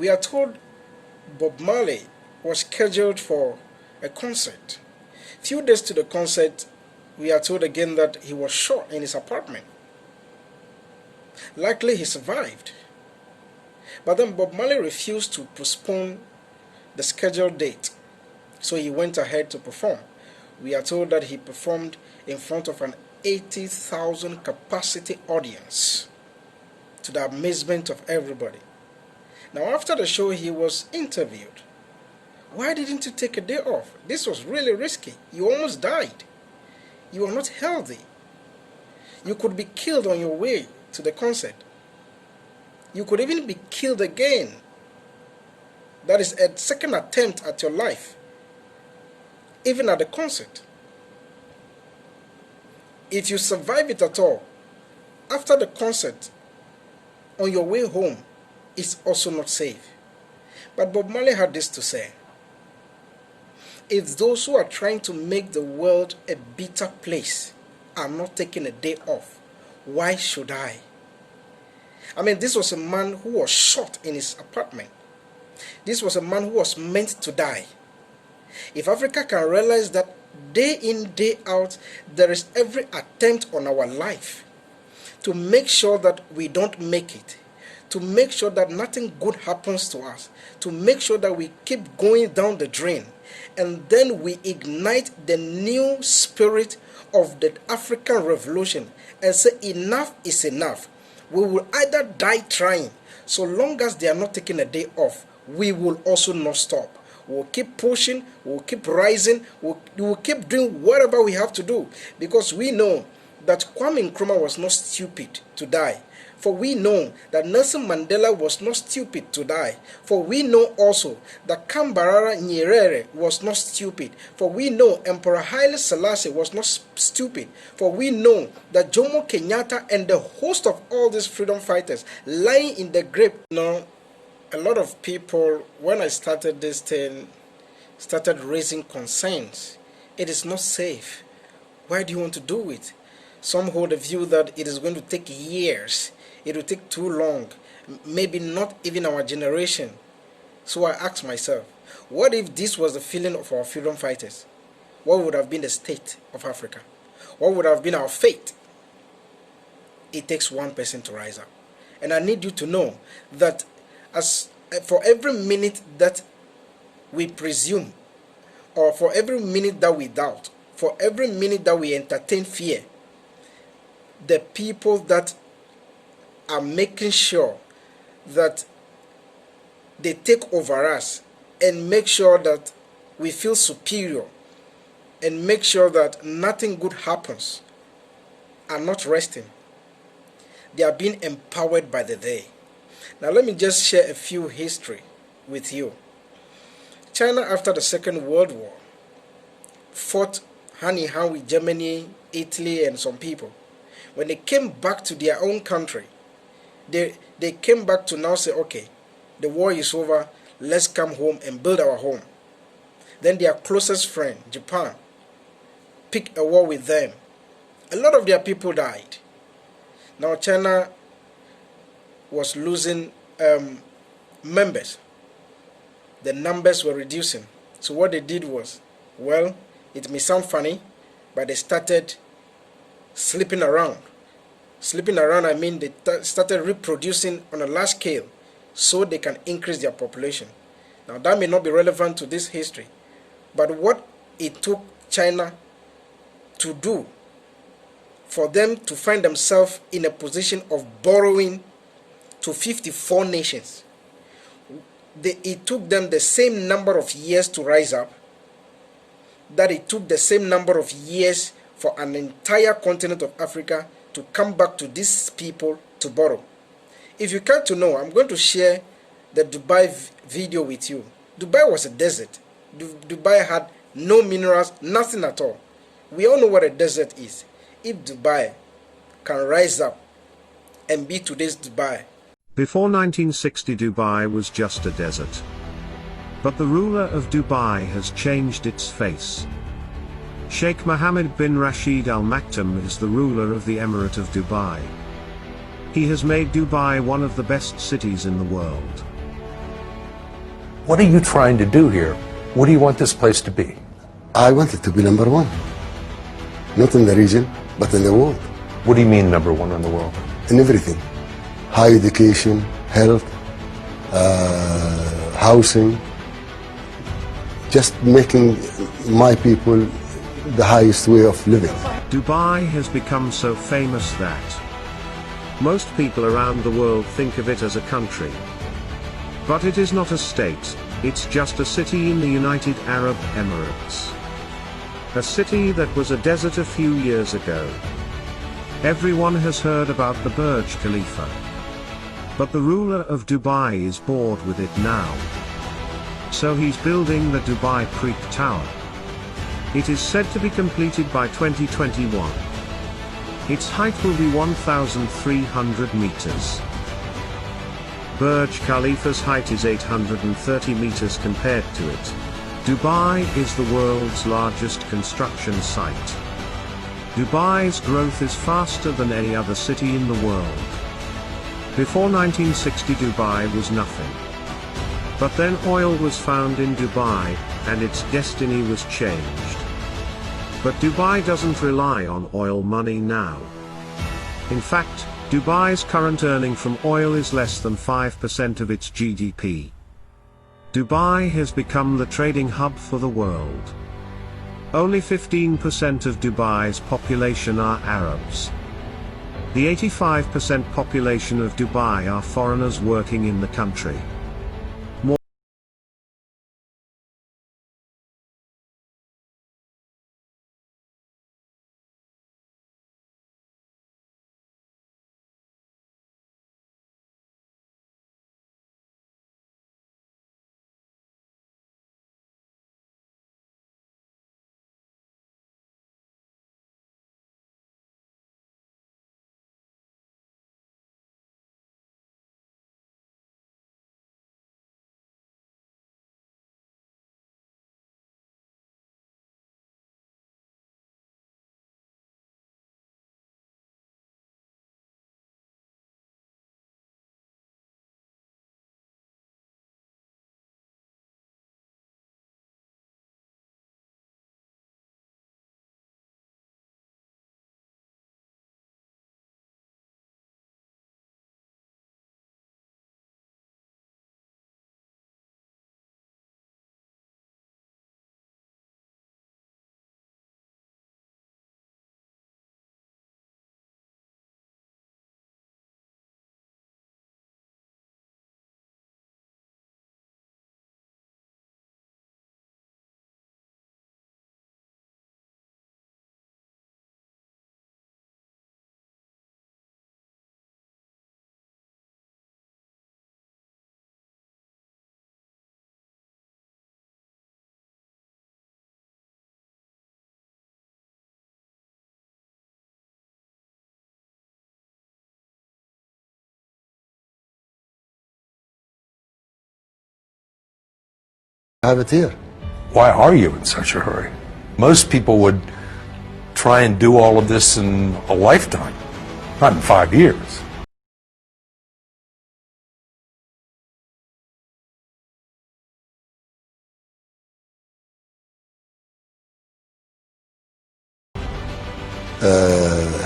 We are told Bob Marley was scheduled for a concert. Few days to the concert, we are told again that he was shot in his apartment. Likely he survived. But then Bob Marley refused to postpone the scheduled date, so he went ahead to perform. We are told that he performed in front of an 80,000 capacity audience, to the amazement of everybody. Now after the show, he was interviewed. Why didn't you take a day off? This was really risky. You almost died. You are not healthy. You could be killed on your way to the concert. You could even be killed again. That is a second attempt at your life, even at the concert. If you survive it at all, after the concert, on your way home, it's also not safe. But Bob Marley had this to say: if those who are trying to make the world a bitter place are not taking a day off, why should I? I mean, this was a man who was shot in his apartment. This was a man who was meant to die. If Africa can realize that day in, day out, there is every attempt on our life to make sure that we don't make it, to make sure that nothing good happens to us, to make sure that we keep going down the drain, and then we ignite the new spirit of the African Revolution and say enough is enough. We will either die trying. So long as they are not taking a day off, we will also not stop. We'll keep pushing, we'll keep rising, we'll keep doing whatever we have to do, because we know that Kwame Nkrumah was not stupid to die. For we know that Nelson Mandela was not stupid to die. For we know also that Kambarara Nyerere was not stupid. For we know Emperor Haile Selassie was not stupid. For we know that Jomo Kenyatta and the host of all these freedom fighters lying in the grave. You a lot of people, when I started this thing, started raising concerns. It is not safe. Why do you want to do it? Some hold the view that it is going to take years. It will take too long, maybe not even our generation. So I asked myself, what if this was the feeling of our freedom fighters? What would have been the state of Africa? What would have been our fate? It takes one person to rise up. And I need you to know that for every minute that we presume, or for every minute that we doubt, for every minute that we entertain fear, the people that are making sure that they take over us and make sure that we feel superior and make sure that nothing good happens are not resting. They are being empowered by the day. Now let me just share a few history with you. China, after the Second World War, fought hand in hand with Germany, Italy, and some people. When they came back to their own country, they came back to now say, okay, the war is over, let's come home and build our home. Then their closest friend, Japan, picked a war with them. A lot of their people died. Now China was losing members. The numbers were reducing. So what they did was, well, it may sound funny, but they started sleeping around. Sleeping around, I mean they started reproducing on a large scale so they can increase their population. Now that may not be relevant to this history, but what it took China to do for them to find themselves in a position of borrowing to 54 nations, it took them the same number of years to rise up that it took the same number of years for an entire continent of Africa to come back to these people to borrow. If you care to know, I'm going to share the Dubai video with you. Dubai was a desert. Dubai had no minerals, nothing at all. We all know what a desert is. If Dubai can rise up and be today's Dubai. Before 1960, Dubai was just a desert. But the ruler of Dubai has changed its face. Sheikh Mohammed bin Rashid Al Maktoum is the ruler of the Emirate of Dubai. He has made Dubai one of the best cities in the world. What are you trying to do here? What do you want this place to be? I want it to be number one. Not in the region, but in the world. What do you mean number one in the world? In everything. High education, health, housing. Just making my people the highest way of living. Dubai has become so famous that most people around the world think of it as a country. But it is not a state, it's just a city in the United Arab Emirates. A city that was a desert a few years ago. Everyone has heard about the Burj Khalifa. But the ruler of Dubai is bored with it now. So he's building the Dubai Creek Tower. It is said to be completed by 2021. Its height will be 1,300 meters. Burj Khalifa's height is 830 meters compared to it. Dubai is the world's largest construction site. Dubai's growth is faster than any other city in the world. Before 1960 Dubai was nothing. But then oil was found in Dubai, and its destiny was changed. But Dubai doesn't rely on oil money now. In fact, Dubai's current earning from oil is less than 5% of its GDP. Dubai has become the trading hub for the world. Only 15% of Dubai's population are Arabs. The 85% population of Dubai are foreigners working in the country. I have it here. Why are you in such a hurry? Most people would try and do all of this in a lifetime, not in 5 years.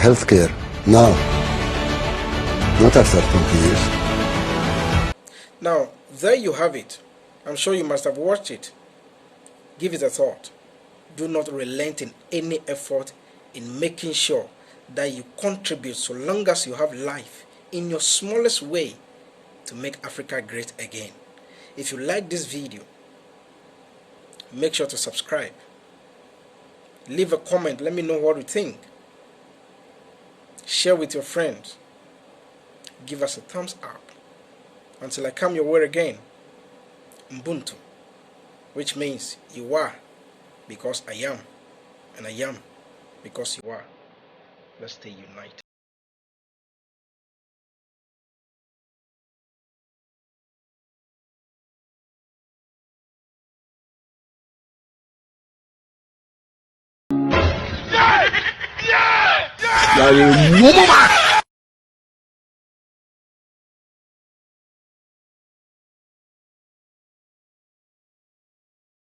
Healthcare now, not after 20 years. Now, there you have it. I'm sure you must have watched it. Give it a thought. Do not relent in any effort in making sure that you contribute, so long as you have life, in your smallest way to make Africa great again. If you like this video, make sure to subscribe. Leave a comment. Let me know what you think. Share with your friends. Give us a thumbs up. Until I come your way again. Ubuntu, which means you are because I am, and I am because you are. Let's stay united. يعني